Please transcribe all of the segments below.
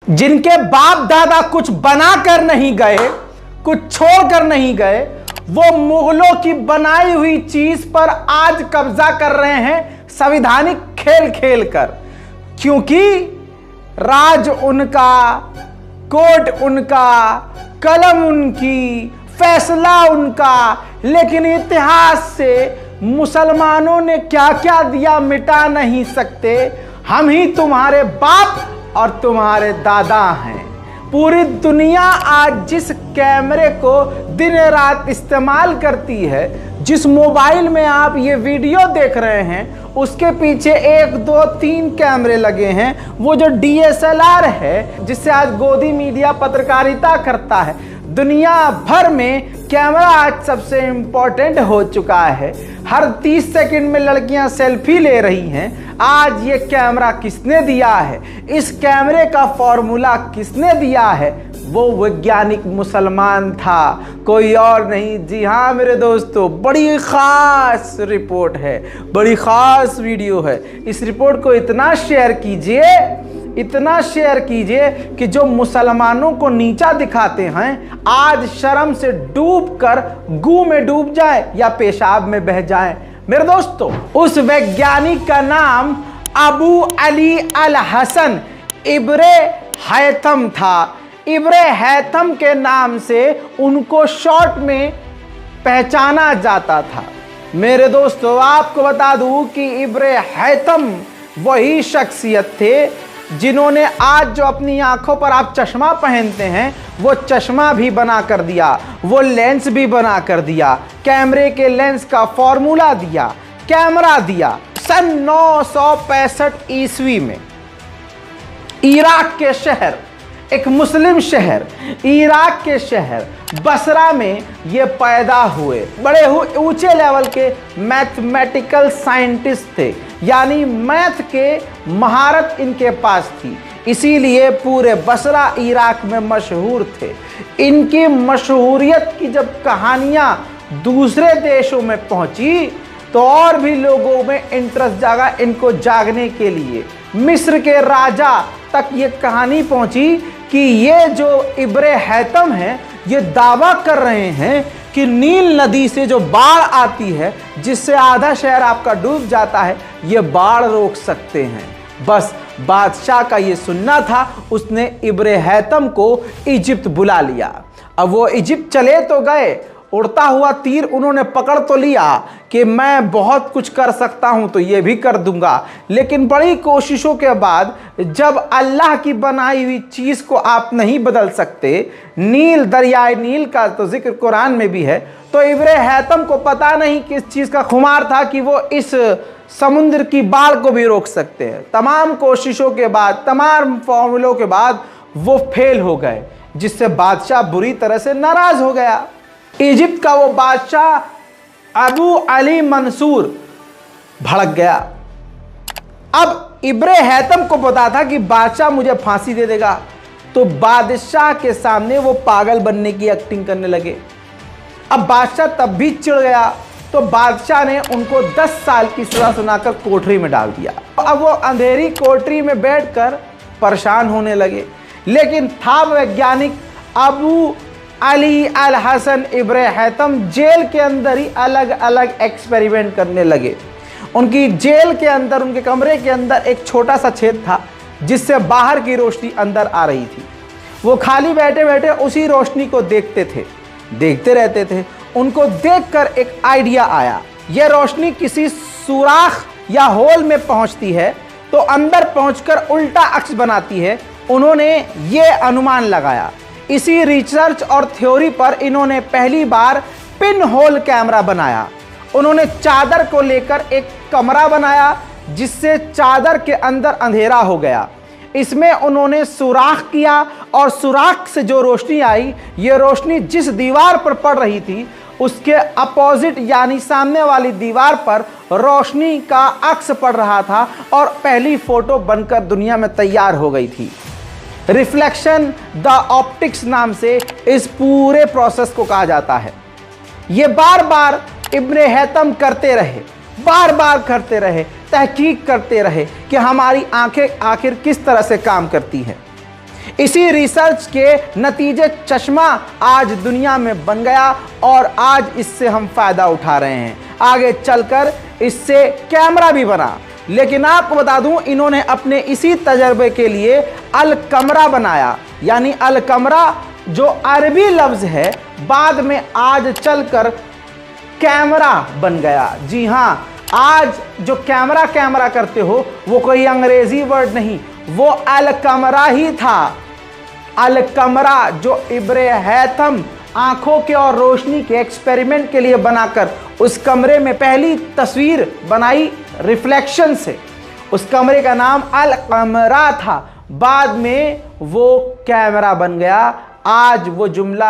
जिनके बाप दादा कुछ बना कर नहीं गए, कुछ छोड़ कर नहीं गए, वो मुगलों की बनाई हुई चीज पर आज कब्जा कर रहे हैं संवैधानिक खेल खेल कर। क्योंकि राज उनका, कोर्ट उनका, कलम उनकी, फैसला उनका, लेकिन इतिहास से मुसलमानों ने क्या क्या दिया मिटा नहीं सकते। हम ही तुम्हारे बाप और तुम्हारे दादा हैं। पूरी दुनिया आज जिस कैमरे को दिन रात इस्तेमाल करती है, जिस मोबाइल में आप ये वीडियो देख रहे हैं, उसके पीछे 1, 2, 3 कैमरे लगे हैं। वो जो DSLR है, जिससे आज गोदी मीडिया पत्रकारिता करता है, दुनिया भर में कैमरा आज सबसे इंपॉर्टेंट हो चुका है। हर 30 सेकंड में लड़कियां सेल्फी ले रही हैं। आज ये कैमरा किसने दिया है, इस कैमरे का फॉर्मूला किसने दिया है? वो वैज्ञानिक मुसलमान था, कोई और नहीं। जी हाँ मेरे दोस्तों, बड़ी ख़ास रिपोर्ट है, बड़ी ख़ास वीडियो है। इस रिपोर्ट को इतना शेयर कीजिए, इतना शेयर कीजिए कि जो मुसलमानों को नीचा दिखाते हैं आज शर्म से डूबकर गू में डूब जाए या पेशाब में बह जाए। मेरे दोस्तों, उस वैज्ञानिक का नाम अबू अली अल हसन इब्रे हैथम था। इब्रे हैथम के नाम से उनको शॉर्ट में पहचाना जाता था। मेरे दोस्तों, आपको बता दूं कि इब्रे हैथम वही शख्सियत थे जिन्होंने आज जो अपनी आंखों पर आप चश्मा पहनते हैं, वो चश्मा भी बना कर दिया, वो लेंस भी बना कर दिया, कैमरे के लेंस का फॉर्मूला दिया, कैमरा दिया। सन 965 ईस्वी में इराक के शहर, एक मुस्लिम शहर, इराक के शहर बसरा में ये पैदा हुए। बड़े ऊंचे लेवल के मैथमेटिकल साइंटिस्ट थे, यानी मैथ के महारत इनके पास थी, इसीलिए पूरे बसरा इराक में मशहूर थे। इनकी मशहूरियत की जब कहानियां दूसरे देशों में पहुंची तो और भी लोगों में इंटरेस्ट जागा इनको जागने के लिए। मिस्र के राजा तक ये कहानी पहुंची कि ये जो इब्रे हैथम हैं, ये दावा कर रहे हैं कि नील नदी से जो बाढ़ आती है, जिससे आधा शहर आपका डूब जाता है, ये बाढ़ रोक सकते हैं। बस बादशाह का ये सुनना था, उसने इब्रे हैथम को इजिप्ट बुला लिया। अब वो इजिप्ट चले तो गए, उड़ता हुआ तीर उन्होंने पकड़ तो लिया कि मैं बहुत कुछ कर सकता हूं तो ये भी कर दूंगा। लेकिन बड़ी कोशिशों के बाद, जब अल्लाह की बनाई हुई चीज़ को आप नहीं बदल सकते, नील, दरियाए नील का तो जिक्र कुरान में भी है, तो इब्रे हैथम को पता नहीं किस चीज़ का खुमार था कि वो इस समुद्र की बाढ़ को भी रोक सकते हैं। तमाम कोशिशों के बाद, तमाम फॉर्मूलों के बाद वो फेल हो गए, जिससे बादशाह बुरी तरह से नाराज़ हो गया। इजिप्ट का वो बादशाह अबू अली मंसूर भड़क गया। अब इब्रे हैथम को पता था कि बादशाह मुझे फांसी दे देगा, तो बादशाह के सामने वो पागल बनने की एक्टिंग करने लगे। अब बादशाह तब भी चिढ़ गया, तो बादशाह ने उनको 10 साल की सजा सुनाकर कोठरी में डाल दिया। अब वो अंधेरी कोठरी में बैठकर परेशान होने लगे। लेकिन था वैज्ञानिक अबू अली अल हसन इब्रे हैथम जेल के अंदर ही अलग अलग एक्सपेरिमेंट करने लगे। उनकी जेल के अंदर, उनके कमरे के अंदर एक छोटा सा छेद था, जिससे बाहर की रोशनी अंदर आ रही थी। वो खाली बैठे बैठे उसी रोशनी को देखते थे, देखते रहते थे। उनको देखकर एक आइडिया आया, यह रोशनी किसी सुराख या होल में पहुंचती है तो अंदर पहुंचकर उल्टा अक्स बनाती है। उन्होंने ये अनुमान लगाया। इसी रिसर्च और थ्योरी पर इन्होंने पहली बार पिन होल कैमरा बनाया। उन्होंने चादर को लेकर एक कमरा बनाया, जिससे चादर के अंदर अंधेरा हो गया। इसमें उन्होंने सुराख किया और सुराख से जो रोशनी आई, ये रोशनी जिस दीवार पर पड़ रही थी, उसके अपोजिट यानी सामने वाली दीवार पर रोशनी का अक्स पड़ रहा था और पहली फोटो बनकर दुनिया में तैयार हो गई थी। रिफ्लेक्शन द ऑप्टिक्स नाम से इस पूरे प्रोसेस को कहा जाता है। ये बार बार इब्ने हैथम करते रहे, बार बार करते रहे, तहकीक करते रहे कि हमारी आंखें आखिर किस तरह से काम करती हैं। इसी रिसर्च के नतीजे चश्मा आज दुनिया में बन गया और आज इससे हम फायदा उठा रहे हैं। आगे चलकर इससे कैमरा भी बना। लेकिन आपको बता दूं, इन्होंने अपने इसी तजर्बे के लिए अल कमरा बनाया, यानी अल कमरा जो अरबी लफ्ज है बाद में आज चलकर कैमरा बन गया। जी हां, आज जो कैमरा करते हो वो कोई अंग्रेजी वर्ड नहीं, वो अल कमरा ही था। अल कमरा जो इब्रे हैथम आंखों के और रोशनी के एक्सपेरिमेंट के लिए बनाकर उस कमरे में पहली तस्वीर बनाई रिफ्लेक्शन से, उस कमरे का नाम अल कमरा था। बाद में वो कैमरा बन गया। आज वो जुमला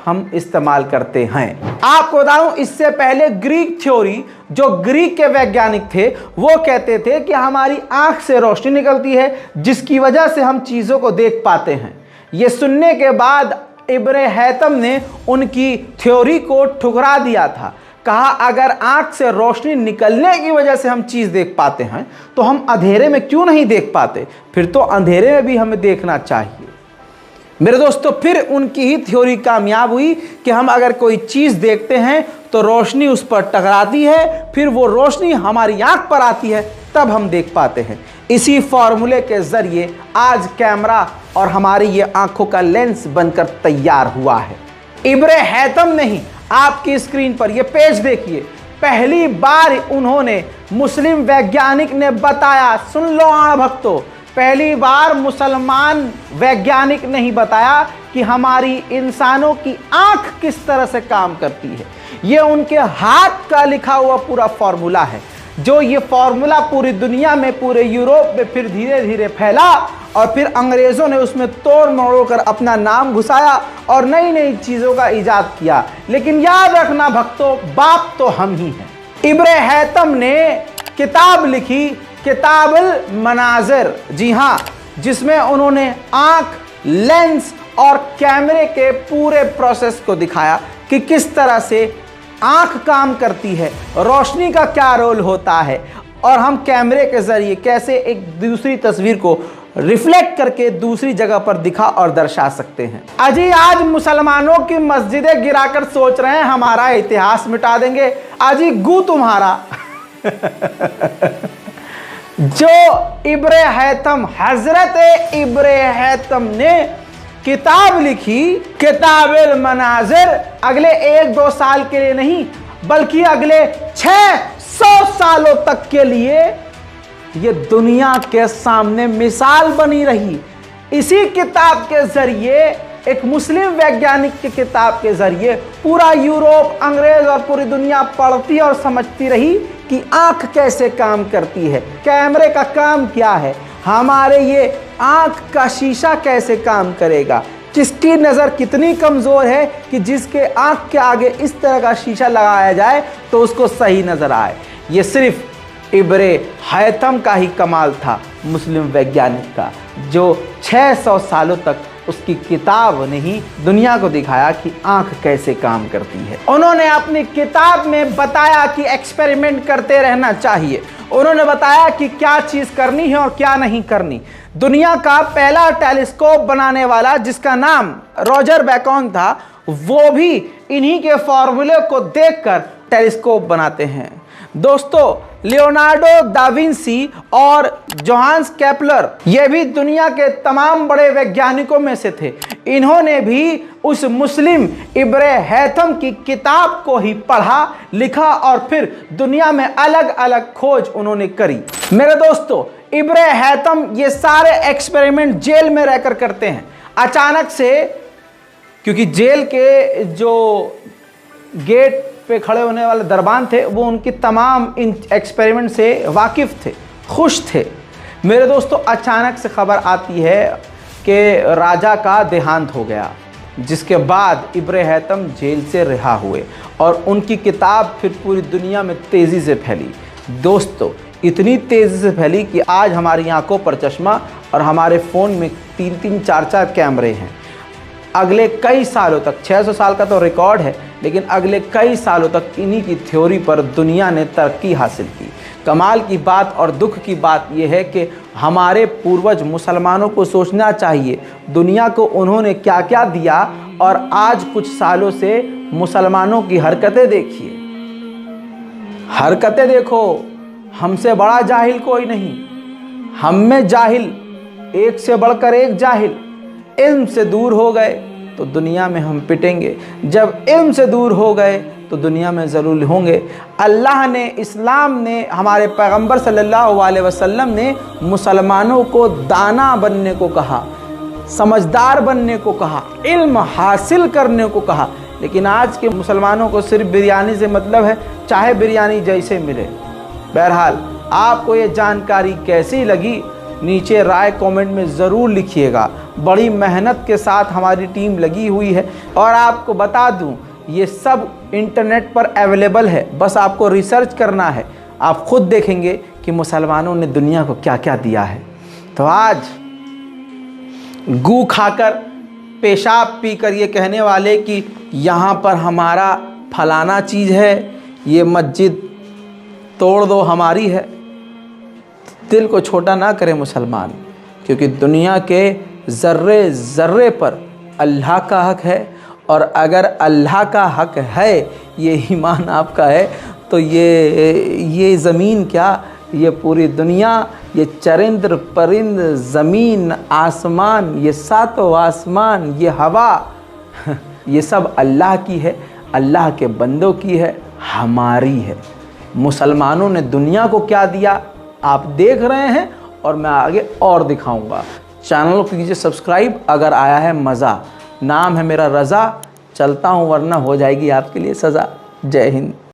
हम इस्तेमाल करते हैं। आपको बताऊं, इससे पहले ग्रीक थ्योरी, जो ग्रीक के वैज्ञानिक थे, वो कहते थे कि हमारी आंख से रोशनी निकलती है जिसकी वजह से हम चीजों को देख पाते हैं। ये सुनने के बाद इब्ने हैतम ने उनकी थ्योरी को ठुकरा दिया था। कहा अगर आंख से रोशनी निकलने की वजह से हम चीज देख पाते हैं तो हम अंधेरे में क्यों नहीं देख पाते? फिर तो अंधेरे में भी हमें देखना चाहिए। मेरे दोस्तों, फिर उनकी ही थ्योरी कामयाब हुई कि हम अगर कोई चीज देखते हैं तो रोशनी उस पर टकराती है, फिर वो रोशनी हमारी आंख पर आती है, तब हम देख पाते हैं। इसी फॉर्मूले के जरिए आज कैमरा और हमारी ये आंखों का लेंस बनकर तैयार हुआ है। इब्ने हैतम ने ही, आपकी स्क्रीन पर ये पेज देखिए, पहली बार उन्होंने मुस्लिम वैज्ञानिक ने बताया, सुन लो भक्तों, पहली बार मुसलमान वैज्ञानिक ने ही बताया कि हमारी इंसानों की आंख किस तरह से काम करती है। ये उनके हाथ का लिखा हुआ पूरा फॉर्मूला है, जो ये फॉर्मूला पूरी दुनिया में, पूरे यूरोप में फिर धीरे धीरे फैला और फिर अंग्रेजों ने उसमें तोड़ मरोड़ कर अपना नाम घुसाया और नई नई चीजों का इजाद किया। लेकिन याद रखना भक्तों, बाप तो हम ही हैं। इब्ने हैतम ने किताब लिखी, किताबुल मनाजिर, जी हाँ, जिसमें उन्होंने आंख, लेंस और कैमरे के पूरे प्रोसेस को दिखाया कि किस तरह से आंख काम करती है, रोशनी का क्या रोल होता है और हम कैमरे के जरिए कैसे एक दूसरी तस्वीर को रिफ्लेक्ट करके दूसरी जगह पर दिखा और दर्शा सकते हैं। अजी आज मुसलमानों की मस्जिदें गिराकर सोच रहे हैं हमारा इतिहास मिटा देंगे। अजी गू तुम्हारा जो इब्ने हैतम, हजरत इब्ने हैतम ने किताब लिखी, किताबुल मनाजिर, अगले 1-2 साल के लिए नहीं बल्कि अगले 600 सालों तक के लिए ये दुनिया के सामने मिसाल बनी रही। इसी किताब के जरिए, एक मुस्लिम वैज्ञानिक की किताब के जरिए पूरा यूरोप, अंग्रेज और पूरी दुनिया पढ़ती और समझती रही कि आंख कैसे काम करती है, कैमरे का काम क्या है, हमारे ये आंख का शीशा कैसे काम करेगा, किसकी नज़र कितनी कमज़ोर है कि जिसके आंख के आगे इस तरह का शीशा लगाया जाए तो उसको सही नज़र आए। ये सिर्फ इब्ने हैतम का ही कमाल था, मुस्लिम वैज्ञानिक का, जो 600 सालों तक उसकी किताब ने ही दुनिया को दिखाया कि आंख कैसे काम करती है। उन्होंने अपनी किताब में बताया कि एक्सपेरिमेंट करते रहना चाहिए। उन्होंने बताया कि क्या चीज़ करनी है और क्या नहीं करनी। दुनिया का पहला टेलीस्कोप बनाने वाला, जिसका नाम रॉजर बैकॉन था, वो भी इन्हीं के फॉर्मूले को देखकर टेलीस्कोप बनाते हैं। दोस्तों, लियोनार्डो दा विंसी और जोहान्स केपलर, ये भी दुनिया के तमाम बड़े वैज्ञानिकों में से थे। इन्होंने भी उस मुस्लिम इब्ने हैतम की किताब को ही पढ़ा, लिखा और फिर दुनिया में अलग अलग खोज उन्होंने करी। मेरे दोस्तों, इब्ने हैतम ये सारे एक्सपेरिमेंट जेल में रहकर करते हैं। अचानक से, क्योंकि जेल के जो गेट पे खड़े होने वाले दरबान थे, वो उनकी तमाम इन एक्सपेरिमेंट से वाकिफ थे, खुश थे। मेरे दोस्तों, अचानक से खबर आती है कि राजा का देहांत हो गया, जिसके बाद इब्ने हैतम जेल से रिहा हुए और उनकी किताब फिर पूरी दुनिया में तेज़ी से फैली। दोस्तों, इतनी तेज़ी से फैली कि आज हमारी आंखों पर चश्मा और हमारे फ़ोन में 3-3, 4-4 कैमरे हैं। अगले कई सालों तक, 600 साल का तो रिकॉर्ड है, लेकिन अगले कई सालों तक इन्हीं की थ्योरी पर दुनिया ने तरक्की हासिल की। कमाल की बात और दुख की बात यह है कि हमारे पूर्वज मुसलमानों को सोचना चाहिए दुनिया को उन्होंने क्या क्या दिया, और आज कुछ सालों से मुसलमानों की हरकतें देखिए। हरकतें देखो, हमसे बड़ा जाहिल कोई नहीं, हम में जाहिल एक से बढ़कर एक जाहिल। इल्म से दूर हो गए तो दुनिया में हम पिटेंगे, जब इल्म से दूर हो गए तो दुनिया में ज़रूर होंगे। अल्लाह ने, इस्लाम ने, हमारे पैगंबर सल्लल्लाहु अलैहि वसल्लम ने मुसलमानों को दाना बनने को कहा, समझदार बनने को कहा, इल्म हासिल करने को कहा। लेकिन आज के मुसलमानों को सिर्फ बिरयानी से मतलब है, चाहे बिरयानी जैसे मिले। बहरहाल, आपको ये जानकारी कैसी लगी नीचे राय कमेंट में ज़रूर लिखिएगा। बड़ी मेहनत के साथ हमारी टीम लगी हुई है, और आपको बता दूं ये सब इंटरनेट पर अवेलेबल है, बस आपको रिसर्च करना है। आप खुद देखेंगे कि मुसलमानों ने दुनिया को क्या क्या दिया है। तो आज गू खाकर, पेशाब पीकर ये कहने वाले कि यहाँ पर हमारा फलाना चीज़ है, ये मस्जिद तोड़ दो हमारी है, दिल को छोटा ना करें मुसलमान, क्योंकि दुनिया के ज़र्रे ज़र्रे पर अल्लाह का हक है। और अगर अल्लाह का हक है, ये ईमान आपका है, तो ये ज़मीन क्या, ये पूरी दुनिया, ये चरिंद परिंद, ज़मीन आसमान, ये सातों आसमान, ये हवा, ये सब अल्लाह की है, अल्लाह के बंदों की है, हमारी है। मुसलमानों ने दुनिया को क्या दिया आप देख रहे हैं, और मैं आगे और दिखाऊंगा। चैनल को कीजिए सब्सक्राइब अगर आया है मज़ा। नाम है मेरा रज़ा, चलता हूँ वरना हो जाएगी आपके लिए सज़ा। जय हिंद।